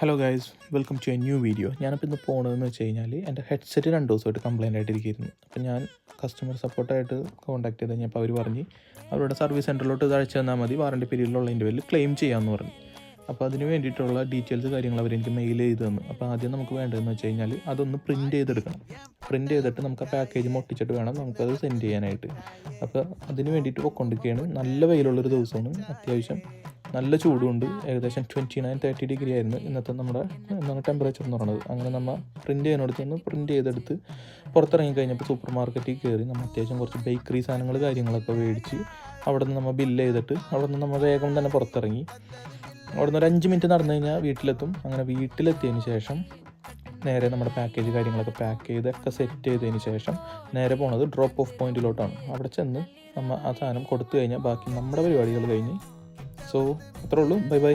Hello guys, welcome to a new video. ഞാനിപ്പോൾ ഇന്ന് പോകണതെന്ന് വെച്ച് കഴിഞ്ഞാൽ എൻ്റെ ഹെഡ്സെറ്റ് 2 ദിവസമായിട്ട് കംപ്ലൈൻ്റ് ആയിട്ടിരിക്കുന്നു. അപ്പോൾ ഞാൻ കസ്റ്റമർ സപ്പോർട്ടായിട്ട് കോൺടാക്ട് ചെയ്ത് കഴിഞ്ഞപ്പോൾ അവർ പറഞ്ഞ് അവരുടെ സർവീസ് സെൻറ്ററിലോട്ട് ഇത് അയച്ചു തന്നാൽ മതി, വാറണ്ടി പീരീഡിലുള്ളതിൻ്റെ പേരിൽ ക്ലെയിം ചെയ്യാമെന്ന് പറഞ്ഞു. അപ്പോൾ അതിന് വേണ്ടിയിട്ടുള്ള ഡീറ്റെയിൽസ് കാര്യങ്ങൾ അവരെനിക്ക് മെയിൽ ചെയ്ത് തന്നു. അപ്പോൾ ആദ്യം നമുക്ക് വേണ്ടതെന്ന് വെച്ച് കഴിഞ്ഞാൽ അതൊന്ന് പ്രിൻറ്റ് ചെയ്തെടുക്കണം. പ്രിൻറ്റ് ചെയ്തിട്ട് നമുക്ക് ആ പാക്കേജ് ഒട്ടിച്ചിട്ട് വേണം നമുക്കത് സെൻഡ് ചെയ്യാനായിട്ട്. അപ്പോൾ അതിന് വേണ്ടിയിട്ട് പൊക്കൊണ്ടിരിക്കുകയാണ്. നല്ല വെയിലുള്ളൊരു ദിവസമാണ്, അത്യാവശ്യം നല്ല ചൂടുണ്ട്. ഏകദേശം 29-30 ഡിഗ്രി ആയിരുന്നു ഇന്നത്തെ നമ്മുടെ ടെമ്പറേച്ചർ എന്ന് പറയുന്നത്. അങ്ങനെ നമ്മൾ പ്രിൻറ്റ് ചെയ്യാനടുത്ത് നിന്ന് പ്രിൻറ്റ് ചെയ്തെടുത്ത് പുറത്തിറങ്ങി കഴിഞ്ഞപ്പോൾ സൂപ്പർ മാർക്കറ്റിൽ കയറി നമ്മൾ അത്യാവശ്യം കുറച്ച് ബേക്കറി സാധനങ്ങൾ കാര്യങ്ങളൊക്കെ മേടിച്ച് അവിടെ നിന്ന് നമ്മൾ ബില്ല് ചെയ്തിട്ട് അവിടെ നിന്ന് നമ്മൾ വേഗം തന്നെ പുറത്തിറങ്ങി. അവിടെ നിന്ന് ഒരു 5 മിനിറ്റ് നടന്നു കഴിഞ്ഞാൽ വീട്ടിലെത്തും. അങ്ങനെ വീട്ടിലെത്തിയതിന് ശേഷം നേരെ നമ്മുടെ പാക്കേജ് കാര്യങ്ങളൊക്കെ പാക്ക് ചെയ്തൊക്കെ സെറ്റ് ചെയ്തതിന് ശേഷം നേരെ പോണത് ഡ്രോപ്പ് ഓഫ് പോയിൻറ്റിലോട്ടാണ്. അവിടെ ചെന്ന് നമ്മൾ ആ സാധനം കൊടുത്തു കഴിഞ്ഞാൽ ബാക്കി നമ്മുടെ പരിപാടികൾ കഴിഞ്ഞ്. സോ അത്രേ ഉള്ളൂ. Bye bye.